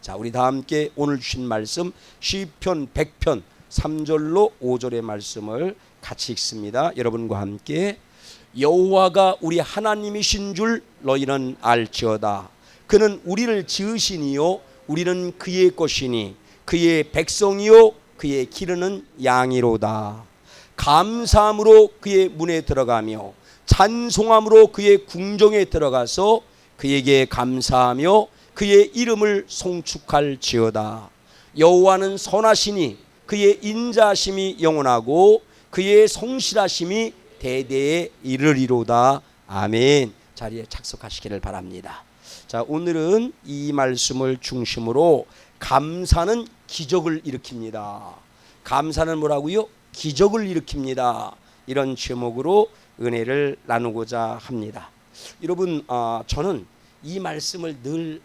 자, 우리 다 함께 오늘 주신 말씀 시편 100편 3절로 5절의 말씀을 같이 읽습니다. 여러분과 함께. 여호와가 우리 하나님이신 줄 너희는 알지어다. 그는 우리를 지으시니요 우리는 그의 것이니 그의 백성이요 그의 기르는 양이로다. 감사함으로 그의 문에 들어가며 찬송함으로 그의 궁정에 들어가서 그에게 감사하며 그의 이름을 송축할지어다. 여호와는 선하시니 그의 인자하심이 영원하고 그의 성실하심이 대대에 이르리로다. 아멘. 자리에 착석하시기를 바랍니다. 자, 오늘은 이 말씀을 중심으로 감사는 기적을 일으킵니다. 감사는 뭐라고요? 기적을 일으킵니다. 이런 제목으로 은혜를 나누고자 합니다. 여러분, 저는 이 말씀을 늘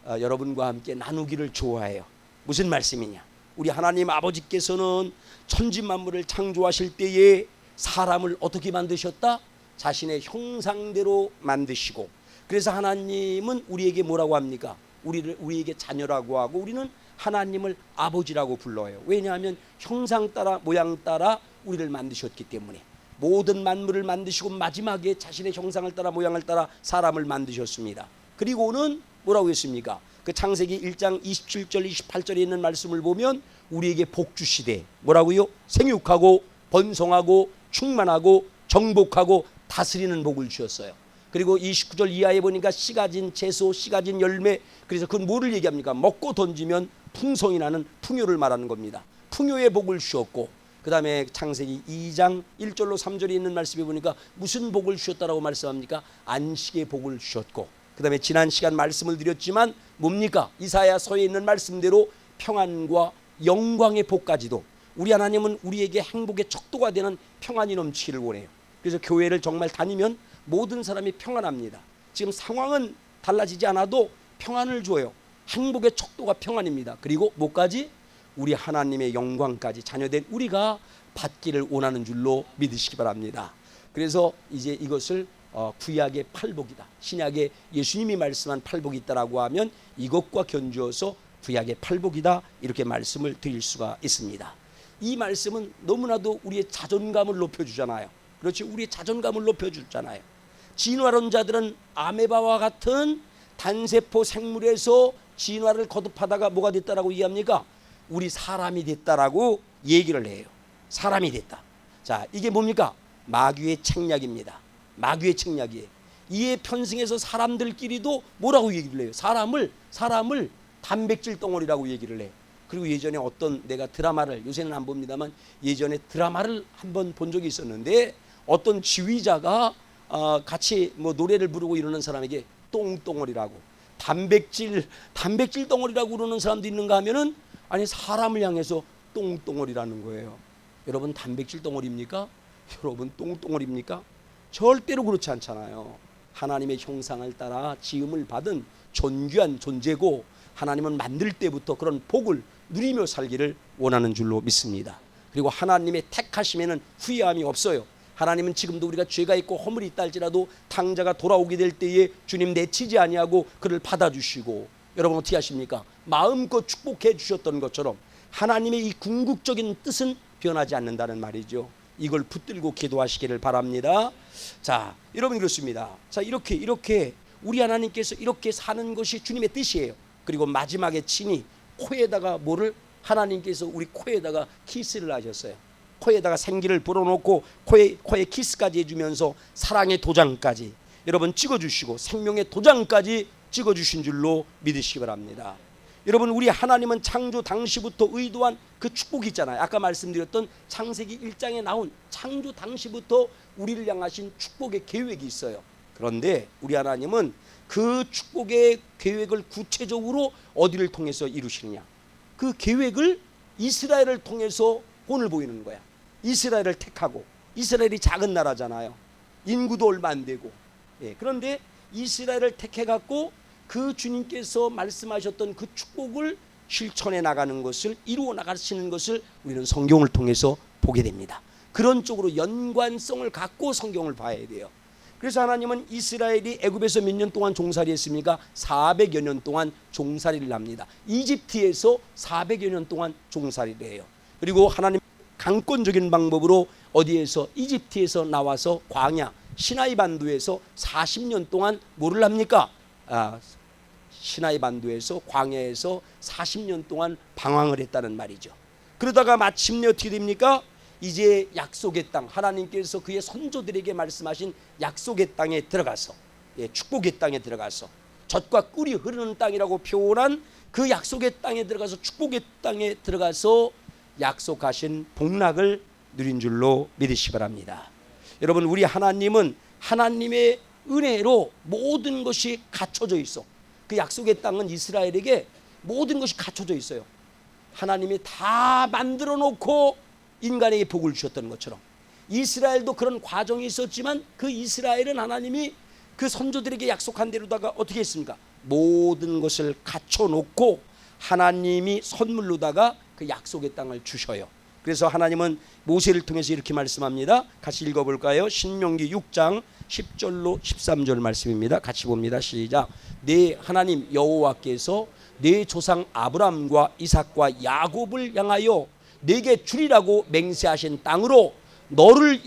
여러분과 함께 나누기를 좋아해요. 무슨 말씀이냐? 우리 하나님 아버지께서는 천지 만물을 창조하실 때에 사람을 어떻게 만드셨다? 자신의 형상대로 만드시고, 그래서 하나님은 우리에게 뭐라고 합니까? 우리에게 자녀라고 하고 우리는 하나님을 아버지라고 불러요. 왜냐하면 형상 따라 모양 따라 우리를 만드셨기 때문에. 모든 만물을 만드시고 마지막에 자신의 형상을 따라 모양을 따라 사람을 만드셨습니다. 그리고는 뭐라고 했습니까? 그 창세기 1장 27절 28절에 있는 말씀을 보면 우리에게 복 주시되 뭐라고요? 생육하고 번성하고 충만하고 정복하고 다스리는 복을 주셨어요. 그리고 29절 이하에 보니까 씨 가진 채소, 씨 가진 열매, 그래서 그건 뭐를 얘기합니까? 먹고 던지면 풍성이 나는 풍요를 말하는 겁니다. 풍요의 복을 주었고, 그 다음에 창세기 2장 1절로 3절에 있는 말씀에 보니까 무슨 복을 주셨다라고 말씀합니까? 안식의 복을 주셨고, 그 다음에 지난 시간 말씀을 드렸지만 뭡니까? 이사야서에 있는 말씀대로 평안과 영광의 복까지도 우리 하나님은 우리에게 행복의 척도가 되는 평안이 넘치기를 원해요. 그래서 교회를 정말 다니면 모든 사람이 평안합니다. 지금 상황은 달라지지 않아도 평안을 줘요. 행복의 척도가 평안입니다. 그리고 뭐까지? 우리 하나님의 영광까지 자녀된 우리가 받기를 원하는 줄로 믿으시기 바랍니다. 그래서 이제 이것을 구약의 팔복이다, 신약의 예수님이 말씀한 팔복이 있다라고 하면 이것과 견주어서 구약의 팔복이다, 이렇게 말씀을 드릴 수가 있습니다. 이 말씀은 너무나도 우리의 자존감을 높여주잖아요. 그렇지, 우리의 자존감을 높여주잖아요. 진화론자들은 아메바와 같은 단세포 생물에서 진화를 거듭하다가 뭐가 됐다라고 이해합니까? 우리 사람이 됐다라고 얘기를 해요. 사람이 됐다. 자, 이게 뭡니까? 마귀의 책략입니다. 마귀의 책략이에요. 이에 편승해서 사람들끼리도 뭐라고 얘기를 해요? 사람을 단백질 덩어리라고 얘기를 해요. 그리고 예전에 어떤, 내가 드라마를 요새는 안 봅니다만 예전에 드라마를 한번 본 적이 있었는데 어떤 지휘자가 같이 뭐 노래를 부르고 이러는 사람에게 똥덩어리라고, 단백질 덩어리라고 그러는 사람도 있는가 하면은 아니 사람을 향해서 똥덩어리라는 거예요. 여러분 단백질 덩어리입니까? 여러분 똥덩어리입니까? 절대로 그렇지 않잖아요. 하나님의 형상을 따라 지음을 받은 존귀한 존재고 하나님은 만들 때부터 그런 복을 누리며 살기를 원하는 줄로 믿습니다. 그리고 하나님의 택하심에는 후회함이 없어요. 하나님은 지금도 우리가 죄가 있고 허물이 있다 할지라도 탕자가 돌아오게 될 때에 주님 내치지 아니하고 그를 받아주시고, 여러분 어떻게 하십니까? 마음껏 축복해 주셨던 것처럼 하나님의 이 궁극적인 뜻은 변하지 않는다는 말이죠. 이걸 붙들고 기도하시기를 바랍니다. 자, 여러분 그렇습니다. 자, 이렇게 우리 하나님께서 이렇게 사는 것이 주님의 뜻이에요. 그리고 마지막에 친히 코에다가 뭐를, 하나님께서 우리 코에다가 키스를 하셨어요. 코에다가 생기를 불어넣고 코에 키스까지 해주면서 사랑의 도장까지 여러분 찍어주시고 생명의 도장까지 찍어주신 줄로 믿으시기 바랍니다. 여러분 우리 하나님은 창조 당시부터 의도한 그 축복이 있잖아요. 아까 말씀드렸던 창세기 1장에 나온 창조 당시부터 우리를 향하신 축복의 계획이 있어요. 그런데 우리 하나님은 그 축복의 계획을 구체적으로 어디를 통해서 이루시느냐? 그 계획을 이스라엘을 통해서 본을 보이는 거야. 이스라엘을 택하고, 이스라엘이 작은 나라잖아요. 인구도 얼마 안 되고. 그런데 이스라엘을 택해갖고 그 주님께서 말씀하셨던 그 축복을 실천해 나가는 것을, 이루어 나가시는 것을 우리는 성경을 통해서 보게 됩니다. 그런 쪽으로 연관성을 갖고 성경을 봐야 돼요. 그래서 하나님은 이스라엘이 애굽에서 몇 년 동안 종살이 했습니까? 400여 년 동안 종살이를 합니다. 이집트에서 400여 년 동안 종살이를 해요. 그리고 하나님 강권적인 방법으로 어디에서? 이집트에서 나와서 광야 시나이 반도에서 40년 동안 뭐를 합니까? 시나이 반도에서 광야에서 40년 동안 방황을 했다는 말이죠. 그러다가 마침내 어떻게 됩니까? 이제 약속의 땅, 하나님께서 그의 선조들에게 말씀하신 약속의 땅에 들어가서, 축복의 땅에 들어가서, 젖과 꿀이 흐르는 땅이라고 표현한 그 약속의 땅에 들어가서, 축복의 땅에 들어가서 약속하신 복락을 누린 줄로 믿으시기 바랍니다. 여러분, 우리 하나님은 하나님의 은혜로 모든 것이 갖춰져 있어. 그 약속의 땅은 이스라엘에게 모든 것이 갖춰져 있어요. 하나님이 다 만들어 놓고 인간에게 복을 주셨던 것처럼 이스라엘도 그런 과정이 있었지만 그 이스라엘은 하나님이 그 선조들에게 약속한 대로다가 어떻게 했습니까? 모든 것을 갖춰 놓고 하나님이 선물로다가 그 약속의 땅을 주셔요. 그래서 하나님은 모세를 통해서 이렇게 말씀합니다. 같이 읽어볼까요? 신명기 6장 10절로 13절 말씀입니다. 같이 봅니다. 시작. 내 하나님 여호와께서 내 조상 아브람과 이삭과 야곱을 향하여 내게 주리라고 맹세하신 땅으로 너를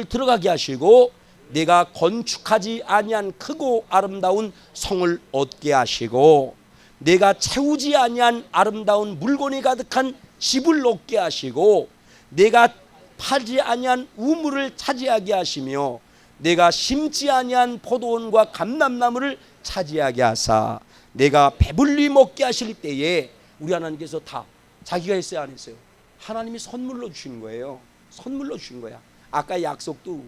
들어가게 하시고 내가 건축하지 아니한 크고 아름다운 성을 얻게 하시고 내가 채우지 아니한 아름다운 물건이 가득한 집을 얻게 하시고 내가 파지 아니한 우물을 차지하게 하시며 내가 심지 아니한 포도원과 감람나무를 차지하게 하사 내가 배불리 먹게 하실 때에 우리 하나님께서 다 자기가 했어요, 안 했어요? 하나님이 선물로 주신 거예요. 선물로 주신 거야. 아까 약속도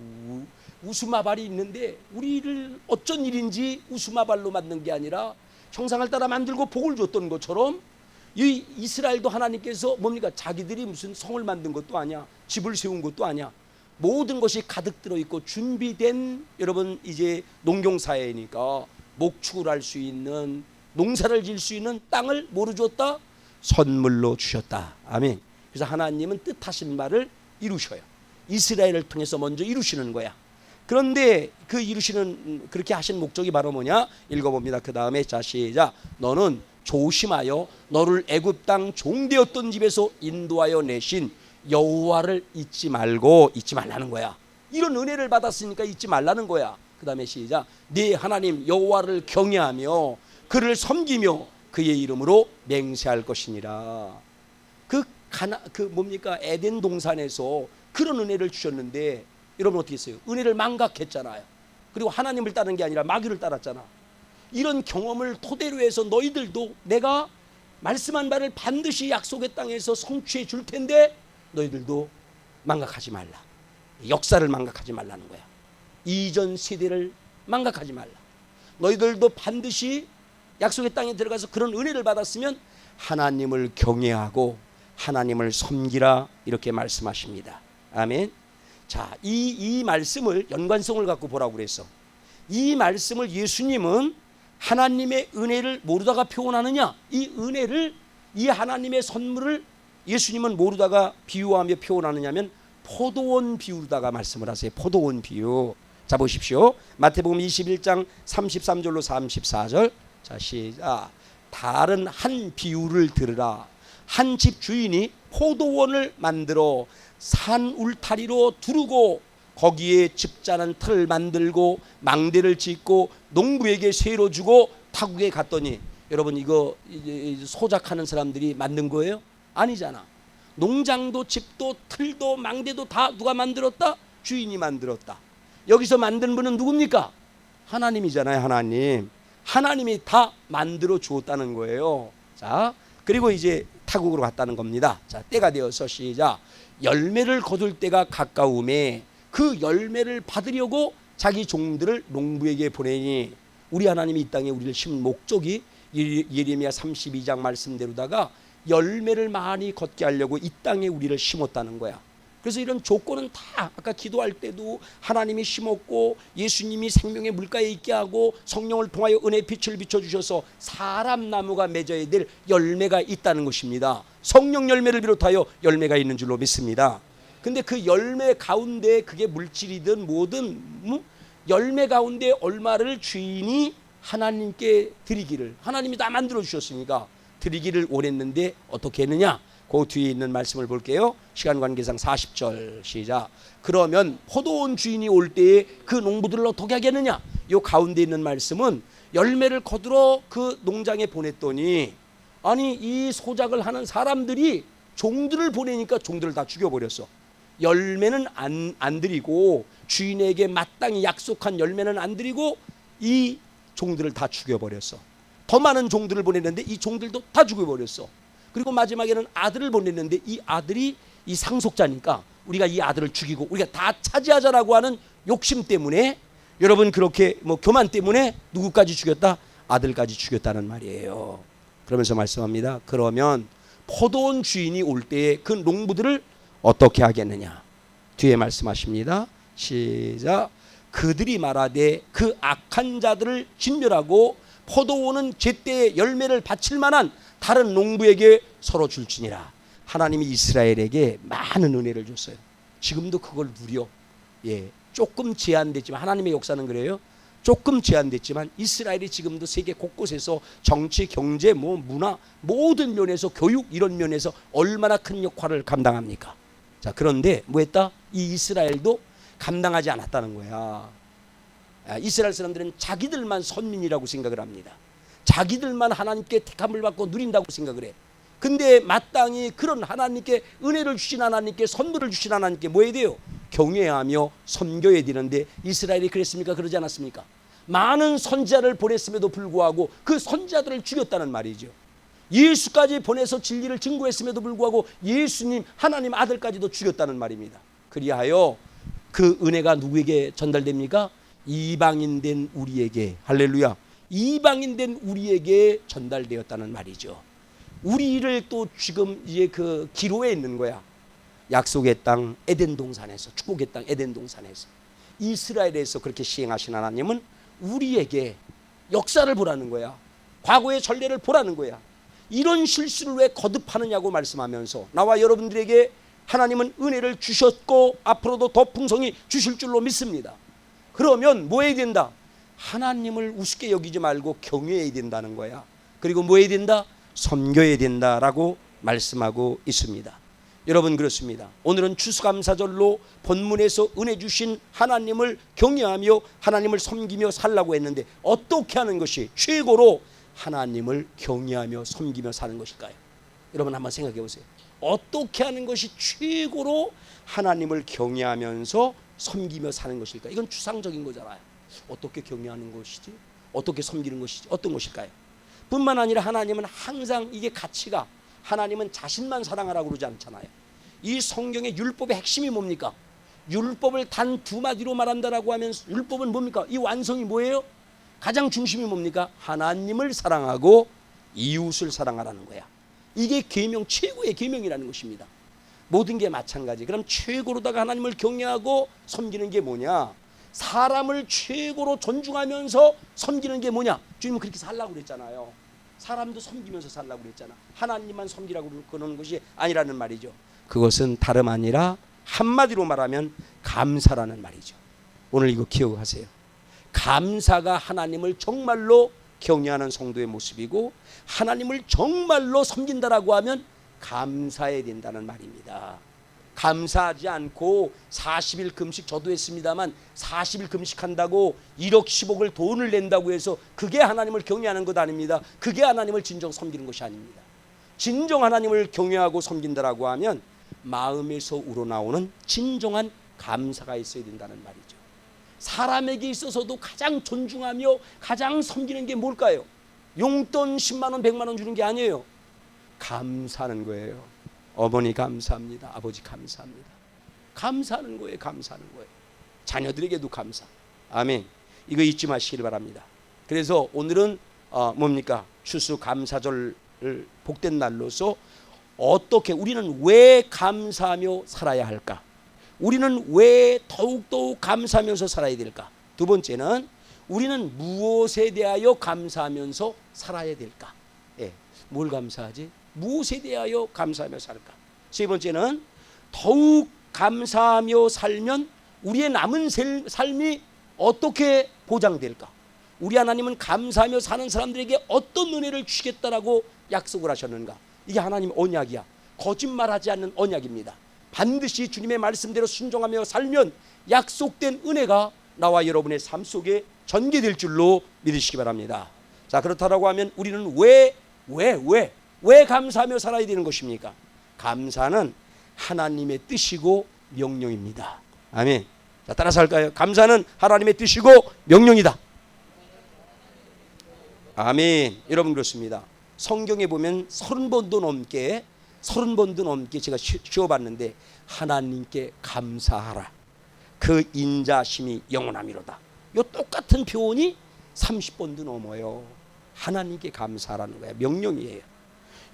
우스마발이 있는데 우리를 어쩐 일인지 우스마발로 만든 게 아니라 형상을 따라 만들고 복을 줬던 것처럼 이 이스라엘도 하나님께서 뭡니까? 자기들이 무슨 성을 만든 것도 아니야, 집을 세운 것도 아니야. 모든 것이 가득 들어있고 준비된, 여러분 이제 농경사회니까 목축을 할 수 있는, 농사를 지을 수 있는 땅을 뭐로 줬다? 선물로 주셨다. 아멘. 그래서 하나님은 뜻하신 바를 이루셔요. 이스라엘을 통해서 먼저 이루시는 거야. 그런데 그 이루시는, 그렇게 하신 목적이 바로 뭐냐? 읽어봅니다. 그 다음에 자 시작. 너는 조심하여 너를 애굽 땅 종되었던 집에서 인도하여 내신 여호와를 잊지 말라는 거야. 이런 은혜를 받았으니까 잊지 말라는 거야. 그 다음에 시작. 네 하나님 여호와를 경외하며 그를 섬기며 그의 이름으로 맹세할 것이니라. 그 뭡니까? 에덴 동산에서 그런 은혜를 주셨는데 여러분 어떻게 했어요? 은혜를 망각했잖아요. 그리고 하나님을 따른 게 아니라 마귀를 따랐잖아. 이런 경험을 토대로 해서 너희들도 내가 말씀한 바를 반드시 약속의 땅에서 성취해 줄 텐데 너희들도 망각하지 말라. 역사를 망각하지 말라는 거야. 이전 세대를 망각하지 말라. 너희들도 반드시 약속의 땅에 들어가서 그런 은혜를 받았으면 하나님을 경외하고 하나님을 섬기라, 이렇게 말씀하십니다. 아멘. 자, 이 말씀을 연관성을 갖고 보라고 그랬어. 이 말씀을 예수님은 하나님의 은혜를 모르다가 표현하느냐? 이 은혜를, 이 하나님의 선물을 예수님은 모르다가 비유하며 표현하느냐면 포도원 비유로다가 말씀을 하세요. 포도원 비유. 자, 보십시오. 마태복음 21장 33절로 34절. 자, 시작. 다른 한 비유를 들으라. 한 집 주인이 포도원을 만들어 산 울타리로 두르고 거기에 집자는 틀을 만들고 망대를 짓고 농부에게 세로 주고 타국에 갔더니, 여러분 이거 소작하는 사람들이 만든 거예요? 아니잖아. 농장도 집도 틀도 망대도 다 누가 만들었다? 주인이 만들었다. 여기서 만든 분은 누굽니까? 하나님이잖아요. 하나님이 다 만들어 주었다는 거예요. 자, 그리고 이제 타국으로 갔다는 겁니다. 자, 때가 되어서 시작. 열매를 거둘 때가 가까움에 그 열매를 받으려고 자기 종들을 농부에게 보내니, 우리 하나님이 이 땅에 우리를 심은 목적이 예레미야 32장 말씀대로다가 열매를 많이 걷게 하려고 이 땅에 우리를 심었다는 거야. 그래서 이런 조건은 다 아까 기도할 때도 하나님이 심었고 예수님이 생명의 물가에 있게 하고 성령을 통하여 은혜의 빛을 비춰주셔서 사람 나무가 맺어야 될 열매가 있다는 것입니다. 성령 열매를 비롯하여 열매가 있는 줄로 믿습니다. 근데 그 열매 가운데 그게 물질이든 뭐든 열매 가운데 얼마를 주인이 하나님께 드리기를, 하나님이 다 만들어 주셨으니까 드리기를 원했는데 어떻게 했느냐? 그 뒤에 있는 말씀을 볼게요. 시간 관계상 40절 시작. 그러면 포도원 주인이 올 때에 그 농부들을 어떻게 하겠느냐? 요 가운데 있는 말씀은 열매를 거두러 그 농장에 보냈더니 아니 이 소작을 하는 사람들이 종들을 보내니까 종들을 다 죽여버렸어. 열매는 안 드리고, 주인에게 마땅히 약속한 열매는 안 드리고 이 종들을 다 죽여버렸어. 더 많은 종들을 보냈는데 이 종들도 다 죽여버렸어. 그리고 마지막에는 아들을 보냈는데 이 아들이 이 상속자니까 우리가 이 아들을 죽이고 우리가 다 차지하자라고 하는 욕심 때문에, 여러분 그렇게 교만 때문에 누구까지 죽였다? 아들까지 죽였다는 말이에요. 그러면서 말씀합니다. 그러면 포도원 주인이 올 때에 그 농부들을 어떻게 하겠느냐? 뒤에 말씀하십니다. 시작. 그들이 말하되 그 악한 자들을 진멸하고 포도원은 제때에 열매를 바칠 만한 다른 농부에게 서로 줄지니라. 하나님이 이스라엘에게 많은 은혜를 줬어요. 지금도 그걸 누려. 조금 제한됐지만, 하나님의 역사는 그래요. 조금 제한됐지만 이스라엘이 지금도 세계 곳곳에서 정치, 경제, 문화 모든 면에서, 교육 이런 면에서 얼마나 큰 역할을 감당합니까? 자, 그런데 뭐했다? 이 이스라엘도 감당하지 않았다는 거야. 이스라엘 사람들은 자기들만 선민이라고 생각을 합니다. 자기들만 하나님께 택함을 받고 누린다고 생각을 해. 근데 마땅히 그런 하나님께 은혜를 주신 하나님께, 선물을 주신 하나님께 뭐 해야 돼요? 경외하며 섬겨야 되는데 이스라엘이 그랬습니까? 그러지 않았습니까? 많은 선지자를 보냈음에도 불구하고 그 선지자들을 죽였다는 말이죠. 예수까지 보내서 진리를 증거했음에도 불구하고 예수님 하나님 아들까지도 죽였다는 말입니다. 그리하여 그 은혜가 누구에게 전달됩니까? 이방인 된 우리에게, 할렐루야, 이방인 된 우리에게 전달되었다는 말이죠. 우리를 또 지금 이제 그 기로에 있는 거야. 약속의 땅 에덴 동산에서, 축복의 땅 에덴 동산에서, 이스라엘에서 그렇게 시행하신 하나님은 우리에게 역사를 보라는 거야. 과거의 전례를 보라는 거야. 이런 실수를 왜 거듭하느냐고 말씀하면서 나와 여러분들에게 하나님은 은혜를 주셨고 앞으로도 더 풍성히 주실 줄로 믿습니다. 그러면 뭐 해야 된다? 하나님을 우습게 여기지 말고 경외해야 된다는 거야. 그리고 뭐 해야 된다? 섬겨야 된다라고 말씀하고 있습니다. 여러분 그렇습니다. 오늘은 추수감사절로 본문에서 은혜 주신 하나님을 경외하며 하나님을 섬기며 살라고 했는데 어떻게 하는 것이 최고로 하나님을 경외하며 섬기며 사는 것일까요? 여러분 한번 생각해 보세요. 어떻게 하는 것이 최고로 하나님을 경외하면서 섬기며 사는 것일까? 이건 추상적인 거잖아요. 어떻게 경외하는 것이지? 어떻게 섬기는 것이지? 어떤 것일까요? 뿐만 아니라 하나님은 항상 이게 가치가, 하나님은 자신만 사랑하라고 그러지 않잖아요. 이 성경의 율법의 핵심이 뭡니까? 율법을 단 두 마디로 말한다라고 하면 율법은 뭡니까? 이 완성이 뭐예요? 가장 중심이 뭡니까? 하나님을 사랑하고 이웃을 사랑하라는 거야. 이게 계명, 최고의 계명이라는 것입니다. 모든 게 마찬가지. 그럼 최고로다가 하나님을 경외하고 섬기는 게 뭐냐? 사람을 최고로 존중하면서 섬기는 게 뭐냐? 주님은 그렇게 살라고 그랬잖아요. 사람도 섬기면서 살라고 그랬잖아. 하나님만 섬기라고 그러는 것이 아니라는 말이죠. 그것은 다름 아니라 한마디로 말하면 감사라는 말이죠. 오늘 이거 기억하세요. 감사가 하나님을 정말로 경외하는 성도의 모습이고, 하나님을 정말로 섬긴다라고 하면 감사해야 된다는 말입니다. 감사하지 않고 40일 금식, 저도 했습니다만 40일 금식한다고 1억 10억을 돈을 낸다고 해서 그게 하나님을 경외하는 것 아닙니다. 그게 하나님을 진정 섬기는 것이 아닙니다. 진정 하나님을 경외하고 섬긴다라고 하면 마음에서 우러나오는 진정한 감사가 있어야 된다는 말이죠. 사람에게 있어서도 가장 존중하며 가장 섬기는 게 뭘까요? 용돈 10만 원 100만 원 주는 게 아니에요. 감사하는 거예요. 어머니 감사합니다. 아버지 감사합니다. 감사하는 거예요. 감사하는 거예요. 자녀들에게도 감사. 아멘. 이거 잊지 마시길 바랍니다. 그래서 오늘은 뭡니까? 추수감사절 복된 날로서 어떻게, 우리는 왜 감사하며 살아야 할까? 우리는 왜 더욱더욱 감사하면서 살아야 될까? 두 번째는 우리는 무엇에 대하여 감사하면서 살아야 될까? 뭘 감사하지? 무엇에 대하여 감사하며 살까? 세 번째는 더욱 감사하며 살면 우리의 남은 삶이 어떻게 보장될까? 우리 하나님은 감사하며 사는 사람들에게 어떤 은혜를 주시겠다라고 약속을 하셨는가? 이게 하나님 언약이야. 거짓말하지 않는 언약입니다. 반드시 주님의 말씀대로 순종하며 살면 약속된 은혜가 나와 여러분의 삶 속에 전개될 줄로 믿으시기 바랍니다. 자, 그렇다라고 하면 우리는 왜 감사하며 살아야 되는 것입니까? 감사는 하나님의 뜻이고 명령입니다. 아멘. 자, 따라서 할까요? 감사는 하나님의 뜻이고 명령이다. 아멘. 여러분, 그렇습니다. 성경에 보면 30번도 넘게 제가 쉬어봤는데 하나님께 감사하라. 그 인자심이 영원하미로다. 이 똑같은 표현이 30번도 넘어요. 하나님께 감사하라는 거예요. 명령이에요.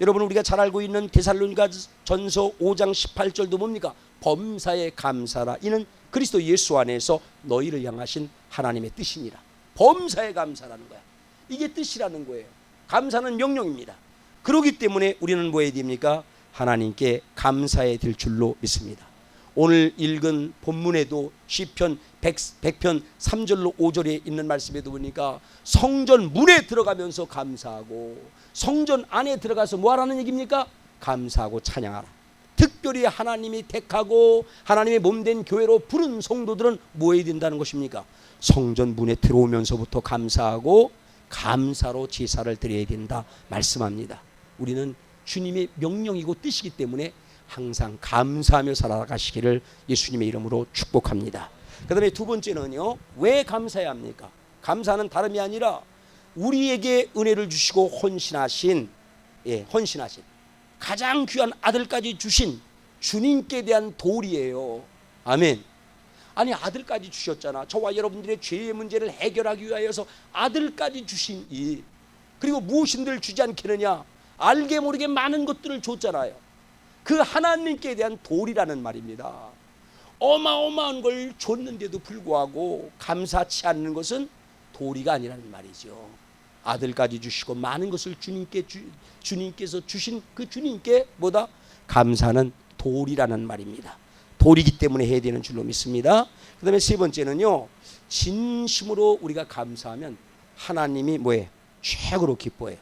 여러분, 우리가 잘 알고 있는 데살로니가 전서 5장 18절도 뭡니까? 범사에 감사라. 이는 그리스도 예수 안에서 너희를 향하신 하나님의 뜻이니라. 범사에 감사라는 거야. 이게 뜻이라는 거예요. 감사는 명령입니다. 그렇기 때문에 우리는 뭐 해야 됩니까? 하나님께 감사해야 될 줄로 믿습니다. 오늘 읽은 본문에도 시편 100편 3절로 5절에 있는 말씀에도 보니까 성전 문에 들어가면서 감사하고 성전 안에 들어가서 뭐 하라는 얘기입니까? 감사하고 찬양하라. 특별히 하나님이 택하고 하나님의 몸된 교회로 부른 성도들은 뭐 해야 된다는 것입니까? 성전 문에 들어오면서부터 감사하고 감사로 제사를 드려야 된다 말씀합니다. 우리는 주님의 명령이고 뜻이기 때문에 항상 감사하며 살아가시기를 예수님의 이름으로 축복합니다. 그 다음에 두 번째는요, 왜 감사해야 합니까? 감사는 다름이 아니라 우리에게 은혜를 주시고 헌신하신 가장 귀한 아들까지 주신 주님께 대한 도리예요. 아멘. 아니, 아들까지 주셨잖아. 저와 여러분들의 죄의 문제를 해결하기 위하여서 아들까지 주신 이, 그리고 무엇인들 주지 않겠느냐? 알게 모르게 많은 것들을 줬잖아요. 그 하나님께 대한 도리라는 말입니다. 어마어마한 걸 줬는데도 불구하고 감사치 않는 것은 도리가 아니라는 말이죠. 아들까지 주시고 많은 것을 주님께서 주신 그 주님께 뭐다? 감사는 도리라는 말입니다. 도리기 때문에 해야 되는 줄로 믿습니다. 그 다음에 세 번째는요, 진심으로 우리가 감사하면 하나님이 뭐예요? 최고로 기뻐해요.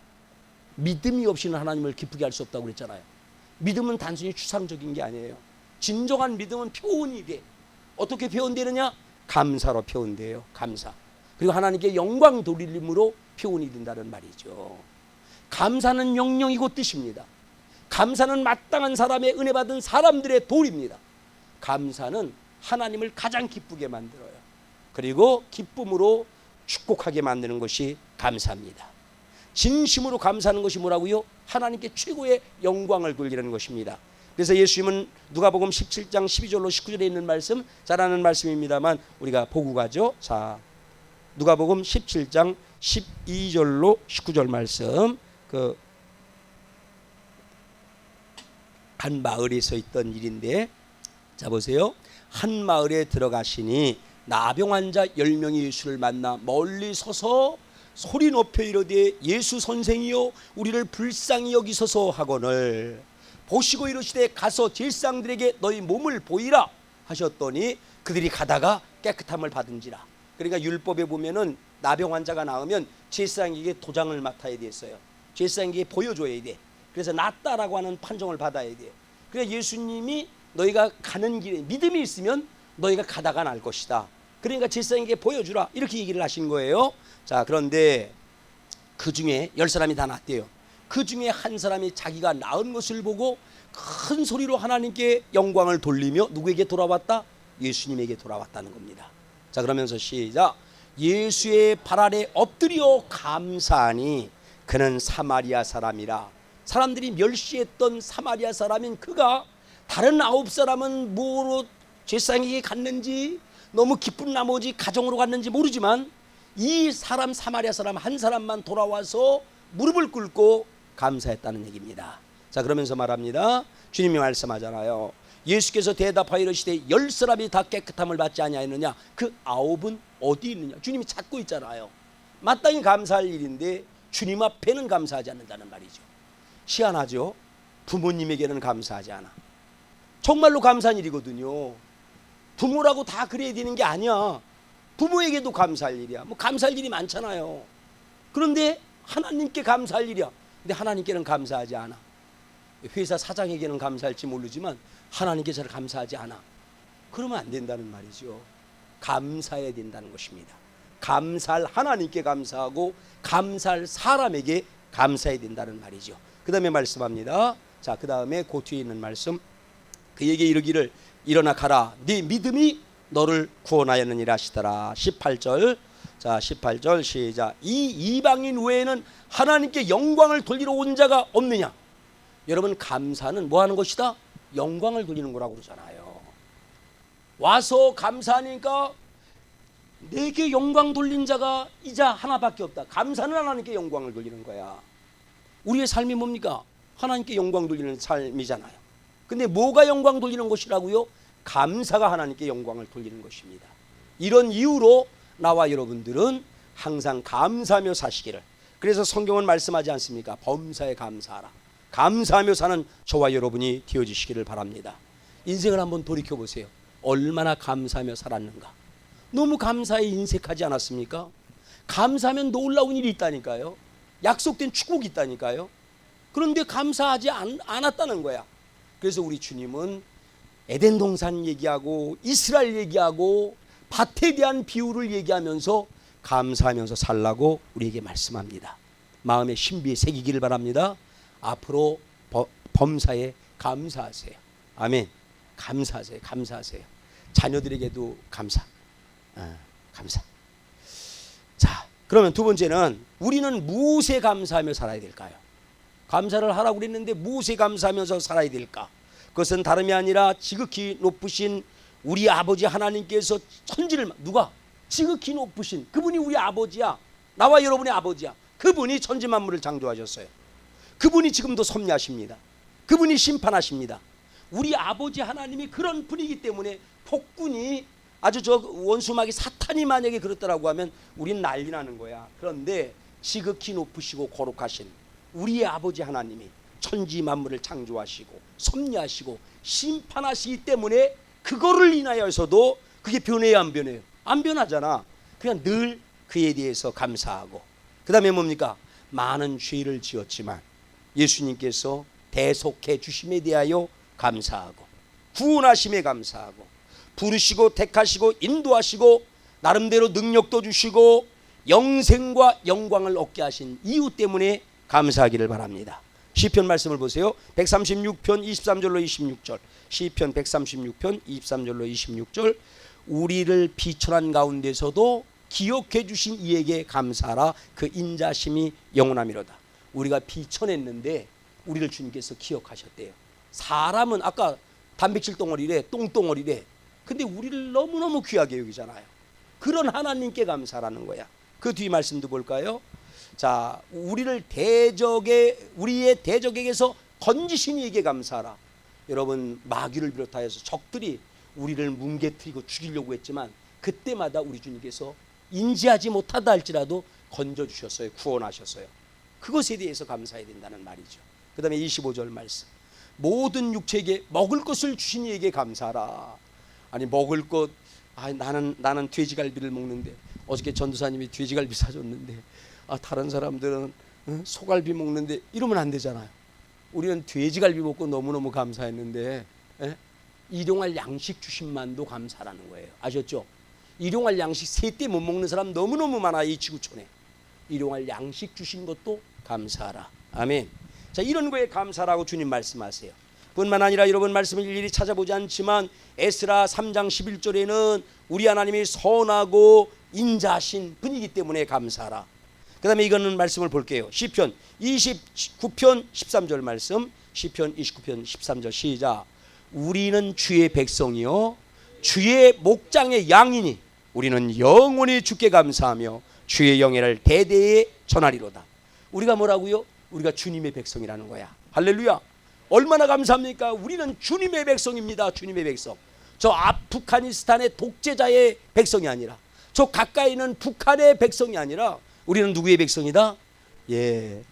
믿음이 없이는 하나님을 기쁘게 할 수 없다고 그랬잖아요. 믿음은 단순히 추상적인 게 아니에요. 진정한 믿음은 표현이 돼. 어떻게 표현되느냐? 감사로 표현돼요. 감사. 그리고 하나님께 영광 돌림으로 표현이 된다는 말이죠. 감사는 명령이고 뜻입니다. 감사는 마땅한 사람의 은혜 받은 사람들의 도리입니다. 감사는 하나님을 가장 기쁘게 만들어요. 그리고 기쁨으로 축복하게 만드는 것이 감사입니다. 진심으로 감사하는 것이 뭐라고요? 하나님께 최고의 영광을 돌리는 것입니다. 그래서 예수님은 누가복음 17장 12절로 19절에 있는 말씀, 잘 아는 말씀입니다만 우리가 보고 가죠. 자, 누가복음 17장 12절로 19절 말씀, 한 마을에서 있던 일인데, 자 보세요. 한 마을에 들어가시니 나병 환자 10명이 예수를 만나 멀리 서서 소리 높여 이르되 예수 선생이여 우리를 불쌍히 여기소서 하거늘 보시고 이르시되 가서 제사장들에게 너희 몸을 보이라 하셨더니 그들이 가다가 깨끗함을 받은지라. 그러니까 율법에 보면은 나병 환자가 나으면 제사장에게 도장을 맡아야 됐어요. 제사장에게 보여줘야 돼. 그래서 낫다라고 하는 판정을 받아야 돼. 그래서 예수님이 너희가 가는 길에 믿음이 있으면 너희가 가다가 날 것이다. 그러니까 제사장에게 보여주라 이렇게 얘기를 하신 거예요. 자, 그런데 그 중에 10사람이 다 낫대요. 그 중에 한 사람이 자기가 나은 것을 보고 큰 소리로 하나님께 영광을 돌리며 누구에게 돌아왔다? 예수님에게 돌아왔다는 겁니다. 자, 그러면서 시작. 예수의 발 아래 엎드려 감사하니 그는 사마리아 사람이라. 사람들이 멸시했던 사마리아 사람인 그가 다른 9사람은 뭐로 제사장에게 갔는지 너무 기쁜 나머지 가정으로 갔는지 모르지만 이 사람 사마리아 사람 한 사람만 돌아와서 무릎을 꿇고 감사했다는 얘기입니다. 자, 그러면서 말합니다. 주님이 말씀하잖아요. 예수께서 대답하여 이르시되 10사람이 다 깨끗함을 받지 아니하였느냐? 그 9은 어디 있느냐? 주님이 찾고 있잖아요. 마땅히 감사할 일인데 주님 앞에는 감사하지 않는다는 말이죠. 희한하죠? 부모님에게는 감사하지 않아. 정말로 감사한 일이거든요. 부모라고 다 그래야 되는 게 아니야. 부모에게도 감사할 일이야. 뭐 감사할 일이 많잖아요. 그런데 하나님께 감사할 일이야. 근데 하나님께는 감사하지 않아. 회사 사장에게는 감사할지 모르지만 하나님께 잘 감사하지 않아. 그러면 안 된다는 말이죠. 감사해야 된다는 것입니다. 감사할 하나님께 감사하고 감사할 사람에게 감사해야 된다는 말이죠. 그 다음에 말씀합니다. 자, 그 다음에 그 뒤에 있는 말씀. 그에게 이르기를 일어나 가라. 네 믿음이 너를 구원하였느니라 하시더라. 18절. 자, 18절 시작. 이 이방인 외에는 하나님께 영광을 돌리러 온 자가 없느냐. 여러분, 감사는 뭐 하는 것이다? 영광을 돌리는 거라고 그러잖아요. 와서 감사하니까 내게 영광 돌린 자가 이자 하나밖에 없다. 감사는 하나님께 영광을 돌리는 거야. 우리의 삶이 뭡니까? 하나님께 영광 돌리는 삶이잖아요. 근데 뭐가 영광 돌리는 것이라고요? 감사가 하나님께 영광을 돌리는 것입니다. 이런 이유로 나와 여러분들은 항상 감사하며 사시기를. 그래서 성경은 말씀하지 않습니까? 범사에 감사하라. 감사하며 사는 저와 여러분이 되어주시기를 바랍니다. 인생을 한번 돌이켜보세요. 얼마나 감사하며 살았는가. 너무 감사에 인색하지 않았습니까? 감사하면 놀라운 일이 있다니까요. 약속된 축복이 있다니까요. 그런데 감사하지 않았다는 거야. 그래서 우리 주님은 에덴 동산 얘기하고 이스라엘 얘기하고 밭에 대한 비유를 얘기하면서 감사하면서 살라고 우리에게 말씀합니다. 마음의 신비에 새기기를 바랍니다. 앞으로 범사에 감사하세요. 아멘. 감사하세요. 감사하세요. 자녀들에게도 감사. 감사. 자, 그러면 두 번째는 우리는 무엇에 감사하며 살아야 될까요? 감사를 하라고 그랬는데 무엇에 감사하면서 살아야 될까? 그것은 다름이 아니라 지극히 높으신 우리 아버지 하나님께서 천지를, 누가? 지극히 높으신 그분이 우리 아버지야. 나와 여러분의 아버지야. 그분이 천지 만물을 창조하셨어요. 그분이 지금도 섭리하십니다. 그분이 심판하십니다. 우리 아버지 하나님이 그런 분이기 때문에 폭군이 아주 저 원수마귀 사탄이 만약에 그렇다라고 하면 우린 난리 나는 거야. 그런데 지극히 높으시고 거룩하신 우리의 아버지 하나님이 천지 만물을 창조하시고 섭리하시고 심판하시기 때문에 그거를 인하여서도 그게 변해야 안 변해요? 안 변하잖아. 그냥 늘 그에 대해서 감사하고, 그 다음에 뭡니까? 많은 죄를 지었지만 예수님께서 대속해 주심에 대하여 감사하고, 구원하심에 감사하고, 부르시고 택하시고 인도하시고 나름대로 능력도 주시고 영생과 영광을 얻게 하신 이유 때문에 감사하기를 바랍니다. 시편 말씀을 보세요. 136편 23절로 26절. 시편 136편 23절로 26절. 우리를 비천한 가운데서도 기억해 주신 이에게 감사하라. 그 인자심이 영원하미로다. 우리가 비천했는데 우리를 주님께서 기억하셨대요. 사람은 아까 단백질 덩어리래, 똥덩어리래. 근데 우리를 너무너무 귀하게 여기잖아요. 그런 하나님께 감사라는 거야. 그 뒤 말씀도 볼까요? 자, 우리의 대적에게서 건지신 이에게 감사하라. 여러분, 마귀를 비롯하여서 적들이 우리를 뭉개뜨리고 죽이려고 했지만 그때마다 우리 주님께서 인지하지 못하다 할지라도 건져주셨어요. 구원하셨어요. 그것에 대해서 감사해야 된다는 말이죠. 그 다음에 25절 말씀. 모든 육체에게 먹을 것을 주신 이에게 감사하라. 아니, 먹을 것, 나는 돼지갈비를 먹는데, 어저께 전도사님이 돼지갈비 사줬는데, 다른 사람들은 소갈비 먹는데, 이러면 안 되잖아요. 우리는 돼지갈비 먹고 너무너무 감사했는데, 일용할 양식 주신만도 감사라는 거예요. 아셨죠? 일용할 양식 세 때 못 먹는 사람 너무너무 많아, 이 지구촌에. 일용할 양식 주신 것도 감사하라. 아멘. 자, 이런 거에 감사라고 주님 말씀하세요. 뿐만 아니라 여러분 말씀을 일일이 찾아보지 않지만 에스라 3장 11절에는 우리 하나님이 선하고 인자하신 분이기 때문에 감사하라. 그 다음에 이거는 말씀을 볼게요. 시편 29편 13절 말씀. 시편 29편 13절 시작. 우리는 주의 백성이요 주의 목장의 양이니 우리는 영원히 주께 감사하며 주의 영예를 대대에 전하리로다. 우리가 뭐라고요? 우리가 주님의 백성이라는 거야. 할렐루야. 얼마나 감사합니까? 우리는 주님의 백성입니다. 주님의 백성. 저 아프가니스탄의 독재자의 백성이 아니라, 저 가까이 있는 북한의 백성이 아니라 우리는 누구의 백성이다?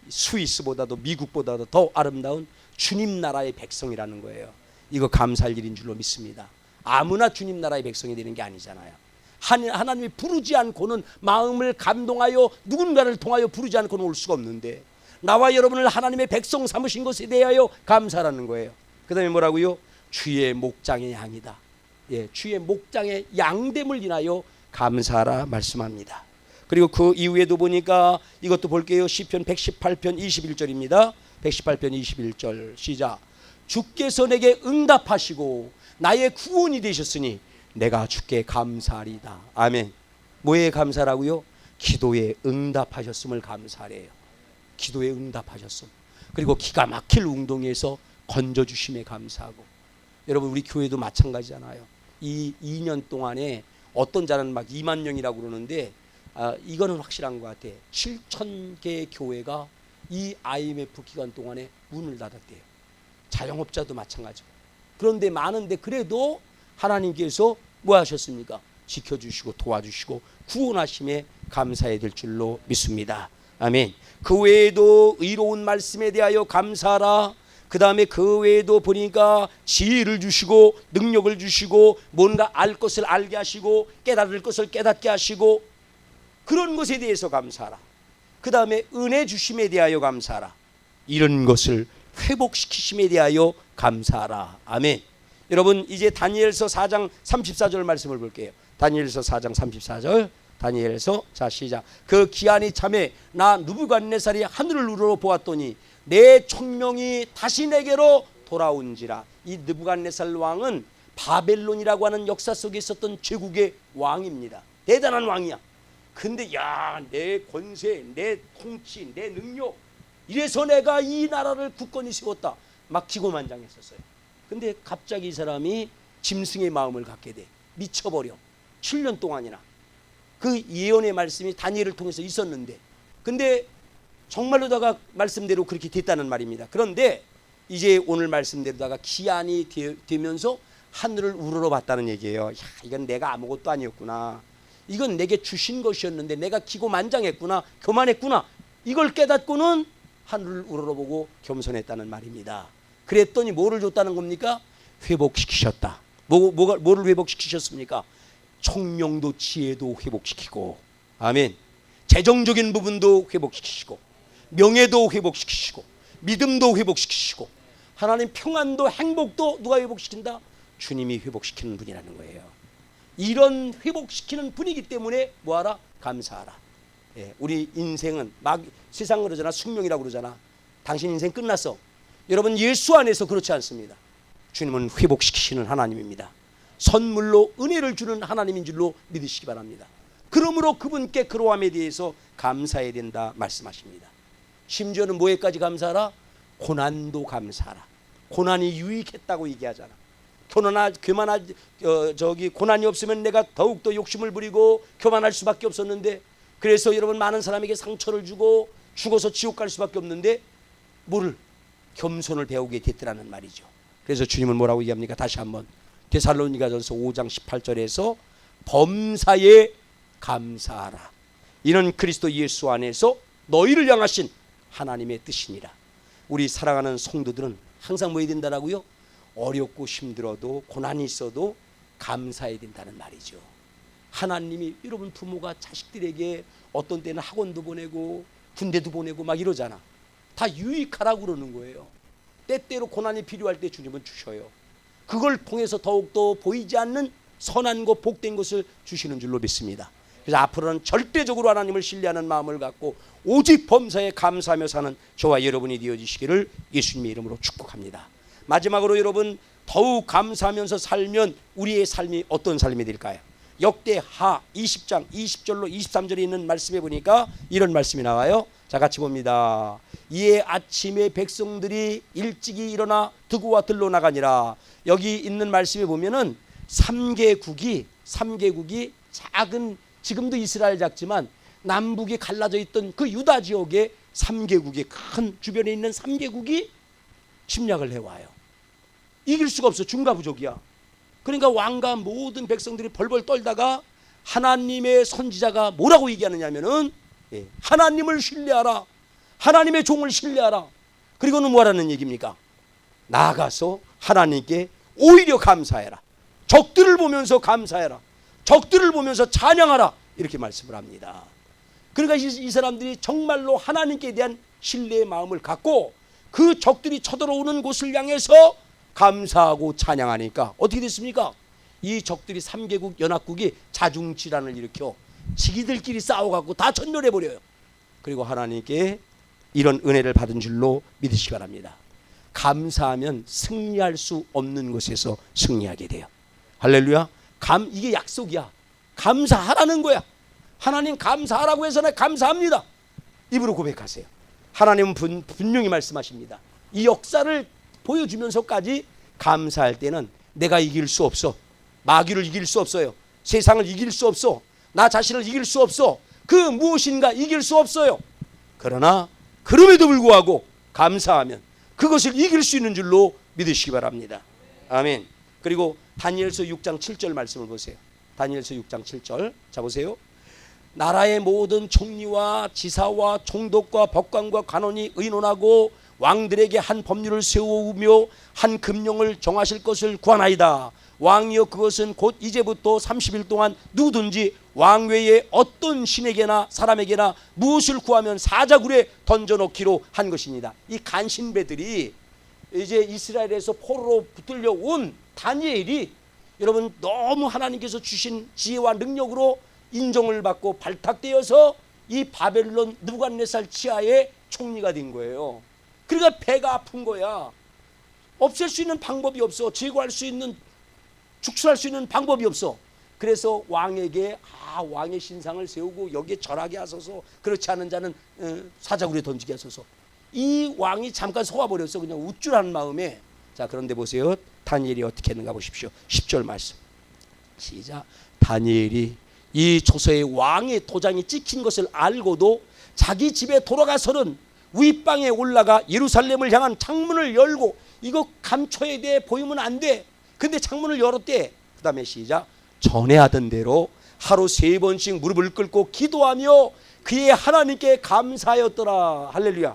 스위스보다도 미국보다도 더 아름다운 주님 나라의 백성이라는 거예요. 이거 감사할 일인 줄로 믿습니다. 아무나 주님 나라의 백성이 되는 게 아니잖아요. 하나님이 부르지 않고는, 마음을 감동하여 누군가를 통하여 부르지 않고는 올 수가 없는데, 나와 여러분을 하나님의 백성 삼으신 것에 대하여 감사라는 거예요. 그 다음에 뭐라고요? 주의 목장의 양이다. 예, 주의 목장의 양됨을 인하여 감사하라 말씀합니다. 그리고 그 이후에도 보니까 이것도 볼게요. 시편 118편 21절입니다. 118편 21절 시작. 주께서 내게 응답하시고 나의 구원이 되셨으니 내가 주께 감사하리다. 아멘. 뭐에 감사라고요? 기도에 응답하셨음을 감사하래요. 기도에 응답하셨음. 그리고 기가 막힐 웅덩이에서 건져주심에 감사하고. 여러분, 우리 교회도 마찬가지잖아요. 이 2년 동안에 어떤 자는 막 2만 명이라고 그러는데, 이거는 확실한 것 같아. 7,000개의 교회가 이 IMF 기간 동안에 문을 닫았대요. 자영업자도 마찬가지고. 그런데 많은데 그래도 하나님께서 뭐 하셨습니까? 지켜주시고 도와주시고 구원하심에 감사해야 될 줄로 믿습니다. 아멘. 그 외에도 의로운 말씀에 대하여 감사하라. 그 다음에 그 외에도 보니까 지혜를 주시고 능력을 주시고 뭔가 알 것을 알게 하시고 깨달을 것을 깨닫게 하시고 그런 것에 대해서 감사하라. 그 다음에 은혜 주심에 대하여 감사하라. 이런 것을 회복시키심에 대하여 감사하라. 아멘. 여러분, 이제 다니엘서 4장 34절 말씀을 볼게요. 다니엘서 4장 34절. 다니엘서, 자 시작. 그 기한이 참에 나 느부갓네살이 하늘을 우러러 보았더니 내 총명이 다시 내게로 돌아온지라. 이 느부갓네살 왕은 바벨론이라고 하는 역사 속에 있었던 제국의 왕입니다. 대단한 왕이야. 근데 야, 내 권세, 내 통치, 내 능력, 이래서 내가 이 나라를 굳건히 세웠다. 막 기고만장했었어요. 근데 갑자기 이 사람이 짐승의 마음을 갖게 돼. 미쳐버려. 7년 동안이나. 그 예언의 말씀이 다니엘을 통해서 있었는데, 근데 정말로다가 말씀대로 그렇게 됐다는 말입니다. 그런데 이제 오늘 말씀대로다가 기한이 되면서 하늘을 우러러 봤다는 얘기예요. 야, 이건 내가 아무것도 아니었구나. 이건 내게 주신 것이었는데 내가 기고만장했구나, 교만했구나. 이걸 깨닫고는 하늘을 우러러보고 겸손했다는 말입니다. 그랬더니 뭐를 줬다는 겁니까? 회복시키셨다. 뭐를 회복시키셨습니까? 총명도 지혜도 회복시키고, 아멘. 재정적인 부분도 회복시키시고, 명예도 회복시키시고, 믿음도 회복시키시고, 하나님 평안도 행복도 누가 회복시킨다? 주님이 회복시키는 분이라는 거예요. 이런 회복시키는 분이기 때문에 뭐하라? 감사하라. 예, 우리 인생은 막 세상 그러잖아, 숙명이라고 그러잖아. 당신 인생 끝났어. 여러분, 예수 안에서 그렇지 않습니다. 주님은 회복시키시는 하나님입니다. 선물로 은혜를 주는 하나님인 줄로 믿으시기 바랍니다. 그러므로 그분께 그러함에 대해서 감사해야 된다 말씀하십니다. 심지어는 뭐에까지 감사하라? 고난도 감사하라. 고난이 유익했다고 얘기하잖아. 고난이 없으면 내가 더욱더 욕심을 부리고 교만할 수밖에 없었는데, 그래서 여러분 많은 사람에게 상처를 주고 죽어서 지옥 갈 수밖에 없는데 뭐를? 겸손을 배우게 됐더라는 말이죠. 그래서 주님은 뭐라고 얘기합니까? 다시 한번 데살로니가전서 5장 18절에서 범사에 감사하라. 이는 그리스도 예수 안에서 너희를 향하신 하나님의 뜻이니라. 우리 사랑하는 성도들은 항상 뭐 해야 된다라고요? 어렵고 힘들어도 고난이 있어도 감사해야 된다는 말이죠. 하나님이, 여러분 부모가 자식들에게 어떤 때는 학원도 보내고 군대도 보내고 막 이러잖아. 다 유익하라고 그러는 거예요. 때때로 고난이 필요할 때 주님은 주셔요. 그걸 통해서 더욱더 보이지 않는 선한 것, 복된 것을 주시는 줄로 믿습니다. 그래서 앞으로는 절대적으로 하나님을 신뢰하는 마음을 갖고 오직 범사에 감사하며 사는 저와 여러분이 되어지시기를 예수님의 이름으로 축복합니다. 마지막으로 여러분, 더욱 감사하면서 살면 우리의 삶이 어떤 삶이 될까요? 역대하 20장 20절로 23절에 있는 말씀에 보니까 이런 말씀이 나와요. 자, 같이 봅니다. 이에 아침에 백성들이 일찍이 일어나 드고와 들로 나가니라. 여기 있는 말씀에 보면은 3개국이 작은, 지금도 이스라엘 작지만 남북이 갈라져 있던 그 유다 지역의 3개국이, 큰 주변에 있는 3개국이 침략을 해와요. 이길 수가 없어. 중과부족이야. 그러니까 왕과 모든 백성들이 벌벌 떨다가 하나님의 선지자가 뭐라고 얘기하느냐면은, 하나님을 신뢰하라. 하나님의 종을 신뢰하라. 그리고는 뭐라는 얘기입니까? 나아가서 하나님께 오히려 감사해라. 적들을 보면서 감사해라. 적들을 보면서 찬양하라. 이렇게 말씀을 합니다. 그러니까 이 사람들이 정말로 하나님께 대한 신뢰의 마음을 갖고 그 적들이 쳐들어오는 곳을 향해서 감사하고 찬양하니까 어떻게 됐습니까? 이 적들이 3개국 연합국이 자중질환을 일으켜 지기들끼리 싸워갖고 다 전멸해버려요. 그리고 하나님께 이런 은혜를 받은 줄로 믿으시기 바랍니다. 감사하면 승리할 수 없는 곳에서 승리하게 돼요. 할렐루야. 이게 약속이야. 감사하라는 거야. 하나님 감사하라고 해서 나 감사합니다. 입으로 고백하세요. 하나님은 분명히 말씀하십니다. 이 역사를 보여주면서까지 감사할 때는 내가 이길 수 없어. 마귀를 이길 수 없어요. 세상을 이길 수 없어. 나 자신을 이길 수 없어. 그 무엇인가 이길 수 없어요. 그러나 그럼에도 불구하고 감사하면 그것을 이길 수 있는 줄로 믿으시기 바랍니다. 아멘. 그리고 다니엘서 6장 7절 말씀을 보세요. 다니엘서 6장 7절. 자 보세요. 나라의 모든 총리와 지사와 총독과 법관과 관원이 의논하고 왕들에게 한 법률을 세우며 한 금령을 정하실 것을 구하나이다. 왕이여 그것은 곧 이제부터 30일 동안 누구든지 왕 외에 어떤 신에게나 사람에게나 무엇을 구하면 사자굴에 던져놓기로 한 것입니다. 이 간신배들이 이제 이스라엘에서 포로로 붙들려 온 다니엘이 여러분 너무 하나님께서 주신 지혜와 능력으로 인정을 받고 발탁되어서 이 바벨론 느부갓네살 치하의 총리가 된 거예요. 그러니까 배가 아픈 거야. 없앨 수 있는 방법이 없어. 제거할 수 있는, 축출할 수 있는 방법이 없어. 그래서 왕에게 왕의 신상을 세우고 여기에 절하게 하소서, 그렇지 않은 자는 사자굴에 던지게 하소서. 이 왕이 잠깐 속아버렸어. 그냥 우쭐한 마음에. 자, 그런데 보세요. 다니엘이 어떻게 했는가 보십시오. 10절 말씀 시작. 다니엘이 이 조서의 왕의 도장이 찍힌 것을 알고도 자기 집에 돌아가서는 윗방에 올라가 예루살렘을 향한 창문을 열고, 이거 감춰야 돼, 보이면 안 돼. 근데 창문을 열었대. 그 다음에 시작. 전에 하던 대로 하루 3번씩 무릎을 꿇고 기도하며 그의 하나님께 감사하였더라. 할렐루야.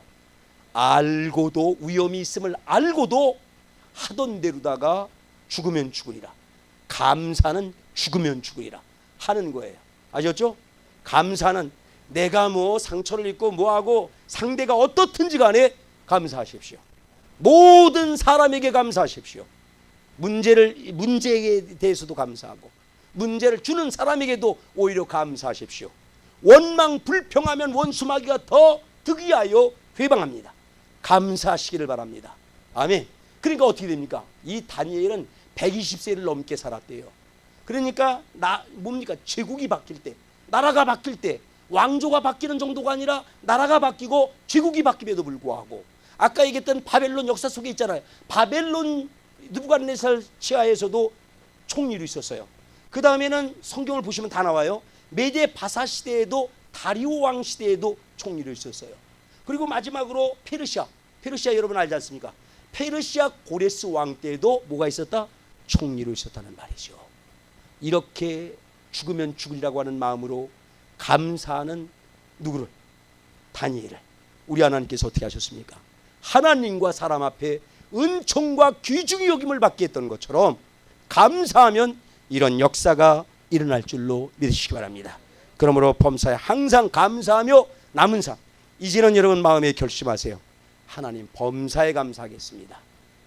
알고도, 위험이 있음을 알고도 하던 대로다가 죽으면 죽으리라. 감사는 죽으면 죽으리라 하는 거예요. 아셨죠? 감사는 내가 뭐 상처를 입고 뭐하고 상대가 어떻든지 간에 감사하십시오. 모든 사람에게 감사하십시오. 문제에 대해서도 감사하고 문제를 주는 사람에게도 오히려 감사하십시오. 원망 불평하면 원수마귀가 더 득이하여 회방합니다. 감사하시기를 바랍니다. 아멘. 그러니까 어떻게 됩니까? 이 다니엘은 120세를 넘게 살았대요. 그러니까 뭡니까? 제국이 바뀔 때, 나라가 바뀔 때, 왕조가 바뀌는 정도가 아니라 나라가 바뀌고 제국이 바뀜에도 불구하고, 아까 얘기했던 바벨론 역사 속에 있잖아요. 바벨론 느부갓네살 치하에서도 총리로 있었어요. 그 다음에는 성경을 보시면 다 나와요. 메데 바사 시대에도, 다리오 왕 시대에도 총리로 있었어요. 그리고 마지막으로 페르시아 여러분 알지 않습니까? 페르시아 고레스 왕 때에도 뭐가 있었다? 총리로 있었다는 말이죠. 이렇게 죽으면 죽으리라고 하는 마음으로 감사하는 누구를? 다니엘을. 우리 하나님께서 어떻게 하셨습니까? 하나님과 사람 앞에 은총과 귀중히 여김을 받게 했던 것처럼 감사하면 이런 역사가 일어날 줄로 믿으시기 바랍니다. 그러므로 범사에 항상 감사하며 남은 삶. 이제는 여러분 마음에 결심하세요. 하나님 범사에 감사하겠습니다.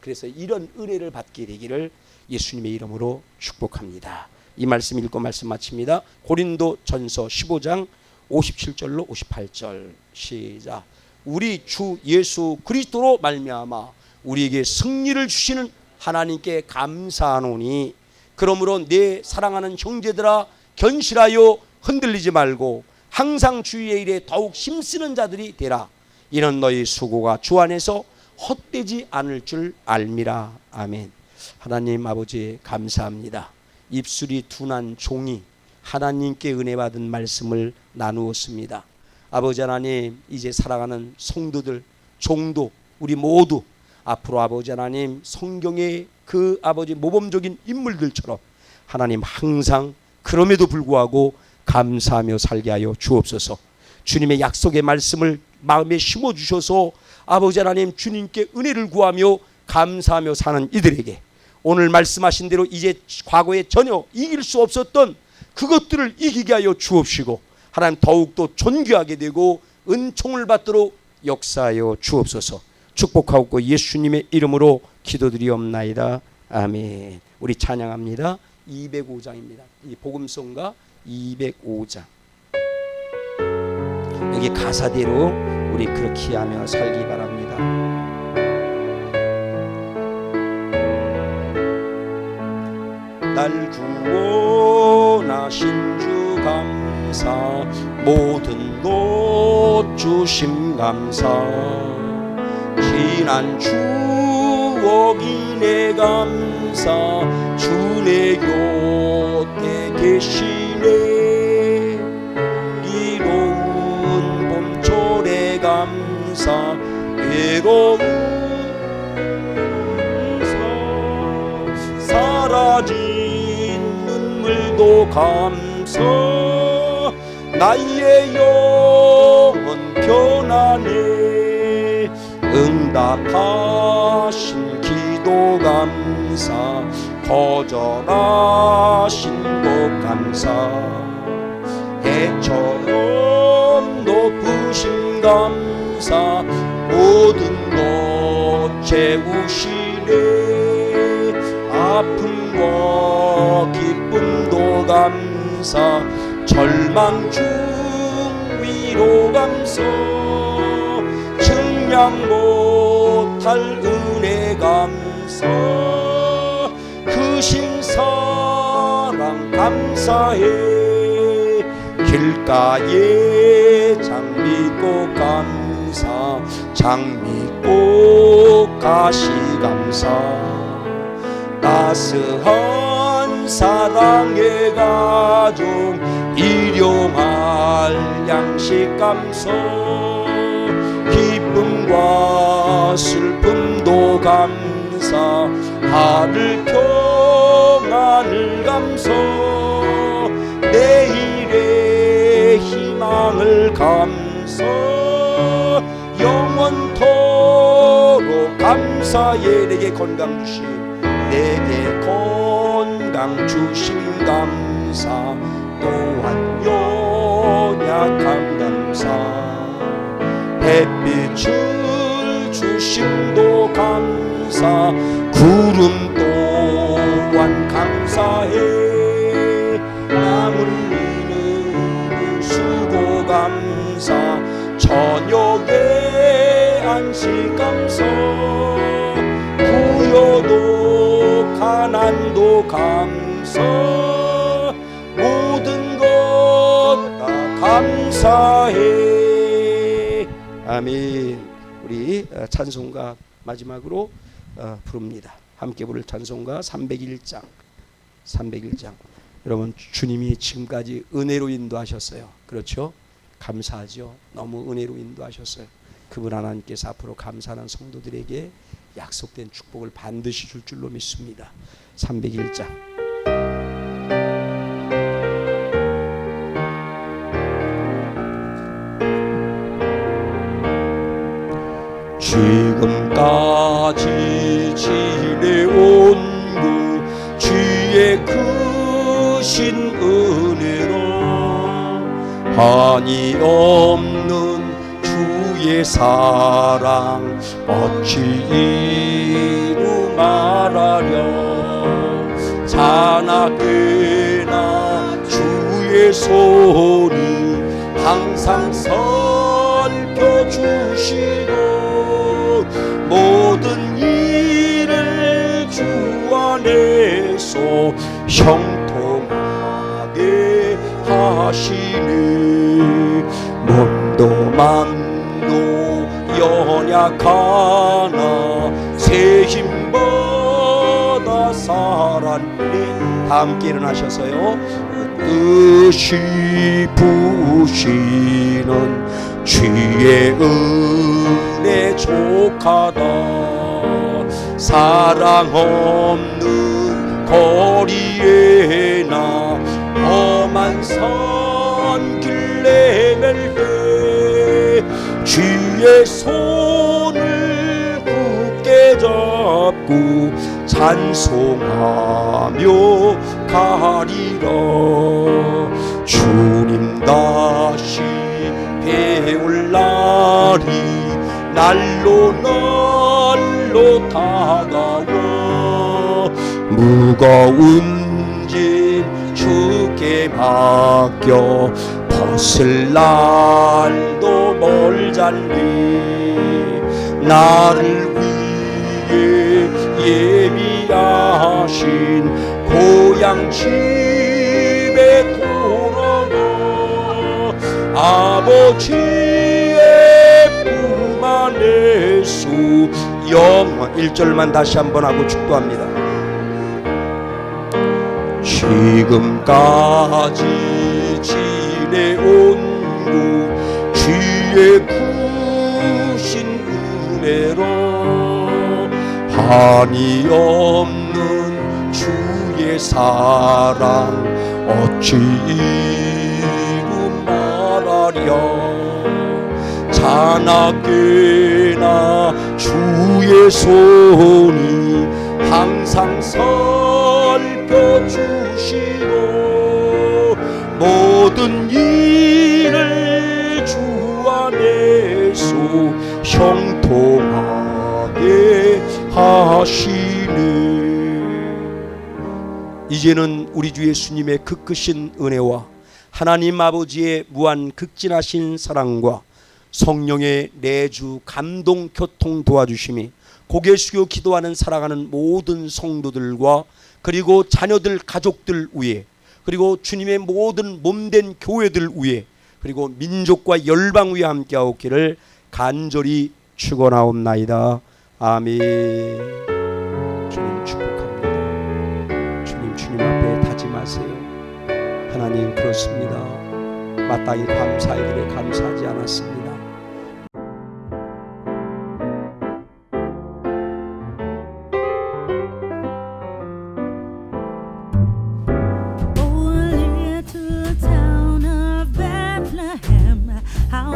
그래서 이런 은혜를 받게 되기를 예수님의 이름으로 축복합니다. 이 말씀 읽고 말씀 마칩니다. 고린도 전서 15장 57절로 58절 시작. 우리 주 예수 그리스도로 말미암아 우리에게 승리를 주시는 하나님께 감사하노니, 그러므로 내 사랑하는 형제들아 견실하여 흔들리지 말고 항상 주의 일에 더욱 힘쓰는 자들이 되라. 이는 너희 수고가 주 안에서 헛되지 않을 줄 알미라. 아멘. 하나님 아버지 감사합니다. 입술이 둔한 종이 하나님께 은혜 받은 말씀을 나누었습니다. 아버지 하나님, 이제 살아가는 성도들, 종도, 우리 모두 앞으로 아버지 하나님 성경의 그 아버지 모범적인 인물들처럼 하나님 항상 그럼에도 불구하고 감사하며 살게 하여 주옵소서. 주님의 약속의 말씀을 마음에 심어주셔서 아버지 하나님 주님께 은혜를 구하며 감사하며 사는 이들에게 오늘 말씀하신 대로 이제 과거에 전혀 이길 수 없었던 그것들을 이기게 하여 주옵시고 하나님 더욱더 존귀하게 되고 은총을 받도록 역사하여 주옵소서. 축복하옵고 예수님의 이름으로 기도드리옵나이다. 아멘. 우리 찬양합니다. 205장입니다. 이 복음송가 205장. 여기 가사대로 우리 그렇게 하며 살기 바랍니다. 날 구원하신 주 감사, 모든 것 주심 감사, 지난 추억이 내 감사, 주 내 곁에 계시네. 이로운 봄철의 감사, 외로운 사라진 눈물도 감사, 나의 영혼 편안해. 응답하신 기도 감사, 거절하신 것 감사, 해처럼 높으신 감사, 모든 것 채우시네. 아픔과 기쁨도 감사, 절망 중 위로 감사, 측량 못할 은혜 감사, 크신 사랑 감사해. 길가에 장미꽃 감사, 장미꽃 가시 감사, 따스한 사랑의 가정, 일용할 양식 감사, 기쁨과 슬픔도 감사, 하늘 평안을 감사, 내일의 희망을 감사, 영원토록 감사해. 내게 건강 주심, 내게 건강 주심 감사, 또한 연약함 감사, 햇빛을 주심도 감사, 구름 또한 감사해. 땀 흘리는 수고 감사, 저녁에 안식 감사, 부여도 가난도 감사, 모든 것 다 감사해. 아멘. 우리 찬송가 마지막으로 부릅니다. 함께 부를 찬송가 301장. 301장. 여러분, 주님이 지금까지 은혜로 인도하셨어요. 그렇죠? 감사하죠. 너무 은혜로 인도하셨어요. 그분 하나님께서 앞으로 감사하는 성도들에게 약속된 축복을 반드시 줄 줄로 믿습니다. 301장. 지금까지 지내온 그 주의 크신 은혜로 한이 없는 주의 사랑 어찌 이루 말하랴. 자나깨나 주의 손이 항상 살펴주시고 모든 일을 주 안에서 형통하게 하시네. 몸도 맘도 연약하나 새 힘받아 살았네. 다 함께 일어나셔서요. 뜻이 부시는 주의 은혜 족하다. 사랑 없는 거리에나 험한 산길 내밀 때 주의 손을 굳게 잡고 찬송하며 가리라. 주님 다시 배울 날이 날로 날로 다가와. 무거운 짐 주께 맡겨 벗을 날도 멀잖니. 나를 위해 예비하신 고향 집에 돌아가. 아버지의 품 안에서 영원. 1절만 다시 한번 하고 축도합니다. 지금까지 지내온 구 주의 구신 은혜로 한이 없는 주의 사랑 어찌 이루 말하랴. 자나깨나 주의 손이 항상 살펴주시고 모든 일을 주 안에서 형통하게 하시네. 이제는 우리 주 예수님의 그 크신 은혜와 하나님 아버지의 무한 극진하신 사랑과 성령의 내주 감동 교통 도와주심이 고개 숙여 기도하는 사랑하는 모든 성도들과 그리고 자녀들 가족들 위에 그리고 주님의 모든 몸된 교회들 위에 그리고 민족과 열방 위에 함께하옵기를 간절히 축원하옵나이다. 아멘. 주님 축복합니다. 주님 앞에 다짐하세요. 하나님 그렇습니다. 마땅히 감사할 일에 감사하지 않았습니다. Oh, little town of Bethlehem, how